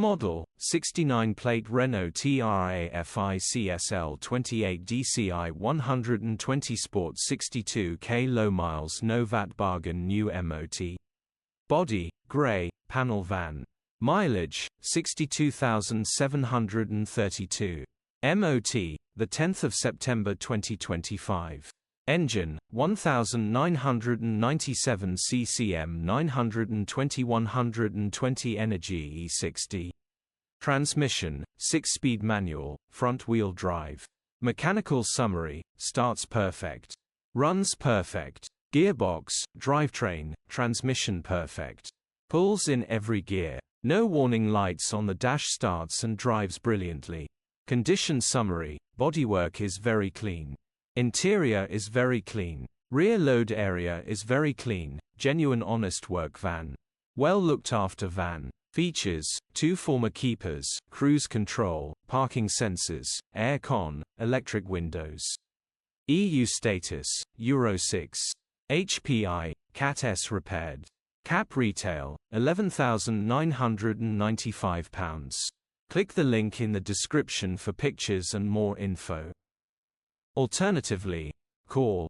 Model, 69 plate Renault Trafic SL28 dCi 120 Sport 62k low miles no VAT bargain new MOT. Body, grey, panel van. Mileage, 62,732. MOT, the 10th of September 2025. Engine, 1997 CCM 920/120 Energy E60. Transmission, 6-speed manual, front-wheel drive. Mechanical summary, starts perfect. Runs perfect. Gearbox, drivetrain, transmission perfect. Pulls in every gear. No warning lights on the dash, starts and drives brilliantly. Condition summary, bodywork is very clean. Interior is very clean. Rear load area is very clean. Genuine honest work van. Well looked after van. Features, 2 former keepers, cruise control, parking sensors, air con, electric windows. EU status, Euro 6. HPI, Cat S repaired. Cap retail, £11,995. Click the link in the description for pictures and more info. Alternatively, call